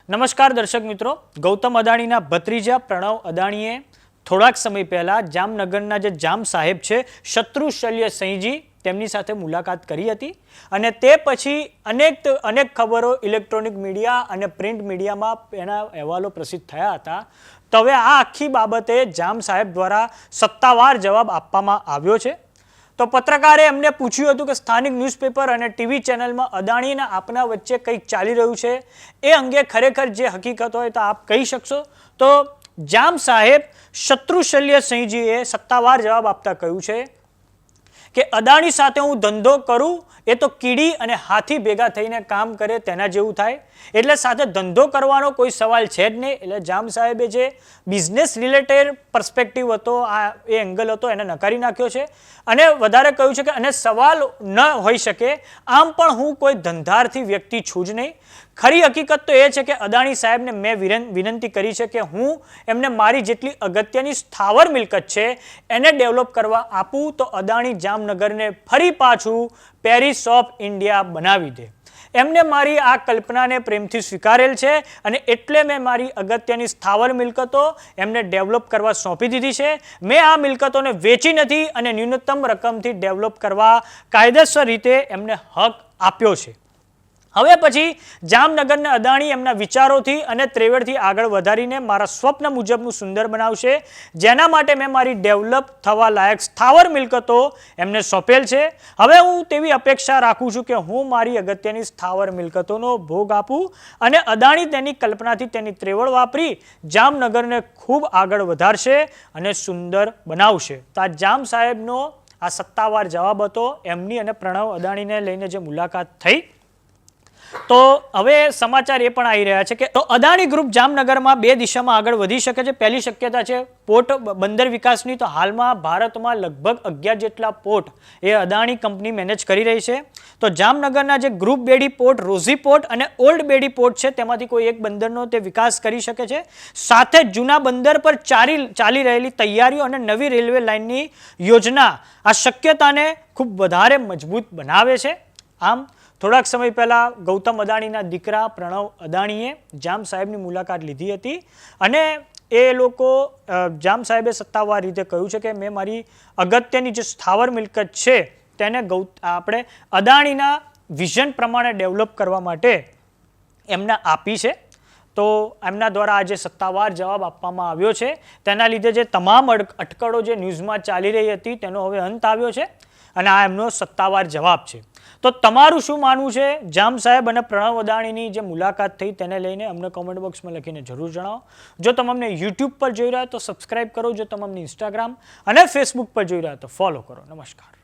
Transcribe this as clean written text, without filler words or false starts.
નમસ્કાર દર્શક મિત્રો, ગૌતમ અદાણીના ભત્રીજા પ્રણવ અદાણીએ થોડાક સમય પહેલા જામનગરના જે જામ સાહેબ છે શત્રુશલ્ય સિંહજી તેમની સાથે મુલાકાત કરી હતી અને તે પછી અનેક ખબરો ઇલેક્ટ્રોનિક મીડિયા અને પ્રિન્ટ મીડિયામાં એના અહેવાલો પ્રસિદ્ધ થયા હતા. તો હવે આ આખી બાબતે જામ સાહેબ દ્વારા સત્તાવાર જવાબ આપવામાં આવ્યો છે. તો પત્રકારે એમને પૂછ્યું હતું કે સ્થાનિક ન્યૂઝપેપર અને ટીવી ચેનલમાં અદાણી અને આપના વચ્ચે કંઈક ચાલી રહ્યું છે, એ અંગે ખરેખર જે હકીકત હોય તો આપ કહી શકશો? તો જામ સાહેબ શત્રુશલ્ય સિંહજીએ સત્તાવાર જવાબ આપતા કહ્યું છે કે અદાણી સાથે હું ધંધો કરું એ તો કીડી અને હાથી ભેગા થઈને કામ કરે તેના જેવું થાય, એટલે સાથે ધંધો કરવાનો કોઈ સવાલ છે જ નહીં. એટલે જામ સાહેબે જે બિઝનેસ રિલેટેડ પર્સપેક્ટિવ હતો, આ એ એંગલ હતો, એને નકારી નાખ્યો છે અને વધારે કહ્યું છે કે અને સવાલ ન હોઈ શકે, આમ પણ હું કોઈ ધંધાર્થી વ્યક્તિ છું જ નહીં. ખરી હકીકત તો એ છે કે અદાણી સાહેબને મેં વિનંતી કરી છે કે હું એમને મારી જેટલી અગત્યની સ્થાવર મિલકત છે એને ડેવલપ કરવા આપું તો અદાણી જામનગરને ફરી પાછું પેરિસ ઓફ ઇન્ડિયા બનાવી દે. એમને મારી આ કલ્પનાને પ્રેમથી સ્વીકારેલ છે અને એટલે મેં મારી અગત્યની સ્થાવર મિલકતો એમને ડેવલપ કરવા સોંપી દીધી છે. મેં આ મિલકતોને વેચી નથી અને ન્યૂનતમ રકમથી ડેવલપ કરવા કાયદેસર રીતે એમને હક આપ્યો છે. હવે પછી જામનગરને અદાણી એમના વિચારોથી અને ત્રેવડથી આગળ વધારીને મારા સ્વપ્ન મુજબનું સુંદર બનાવશે, જેના માટે મેં મારી ડેવલપ થવા લાયક સ્થાવર મિલકતો એમને સોંપેલ છે. હવે હું તેવી અપેક્ષા રાખું છું કે હું મારી અગત્યની સ્થાવર મિલકતોનો ભોગ આપું અને અદાણી તેની કલ્પનાથી તેની ત્રેવડ વાપરી જામનગરને ખૂબ આગળ વધારશે અને સુંદર બનાવશે. તો આ જામ સાહેબનો આ સત્તાવાર જવાબ હતો એમની અને પ્રણવ અદાણીને લઈને જે મુલાકાત થઈ. તો હવે સમાચાર એ પણ આવી રહ્યા છે કે તો અદાણી ગ્રુપ જામનગરમાં બે દિશામાં આગળ વધી શકે છે. પહેલી શક્યતા છે પોર્ટ બંદર વિકાસની. તો હાલમાં ભારતમાં લગભગ 11 જેટલા પોર્ટ એ અદાણી કંપની મેનેજ કરી રહી છે. તો જામનગરના જે ગ્રુપ બેડી પોર્ટ, રોઝી પોર્ટ અને ઓલ્ડ બેડી પોર્ટ છે તેમાંથી કોઈ એક બંદરનો તે વિકાસ કરી શકે છે. સાથે જૂના બંદર પર ચાલી રહેલી તૈયારીઓ અને નવી રેલવે લાઇનની યોજના આ શક્યતાને ખૂબ વધારે મજબૂત બનાવે છે. આમ થોડાક સમય પહેલાં ગૌતમ અદાણીના દીકરા પ્રણવ અદાણીએ જામ સાહેબની મુલાકાત લીધી હતી અને એ લોકો જામ સાહેબે સત્તાવાર રીતે કહ્યું છે કે મેં મારી અગત્યની જે સ્થાવર મિલકત છે તેને આપણે અદાણીના વિઝન પ્રમાણે ડેવલપ કરવા માટે એમને આપી છે. તો એમના દ્વારા આજે સત્તાવાર જવાબ આપવામાં આવ્યો છે. તેના લીધે જે તમામ અટકળો જે ન્યૂઝમાં ચાલી રહી હતી તેનો હવે અંત આવ્યો છે અને આ એમનો સત્તાવાર જવાબ છે. તો તમારું શું માનવું છે જામ સાહેબ અને પ્રણવ અદાણીની જે મુલાકાત થઈ તેને લઈને અમને કોમેન્ટ બોક્સમાં લખીને જરૂર જણાવો. જો તમે અમને યુટ્યુબ પર જોઈ રહ્યા તો સબસ્ક્રાઇબ કરો, જો તમે અમને ઇન્સ્ટાગ્રામ અને ફેસબુક પર જોઈ રહ્યા તો ફોલો કરો. નમસ્કાર.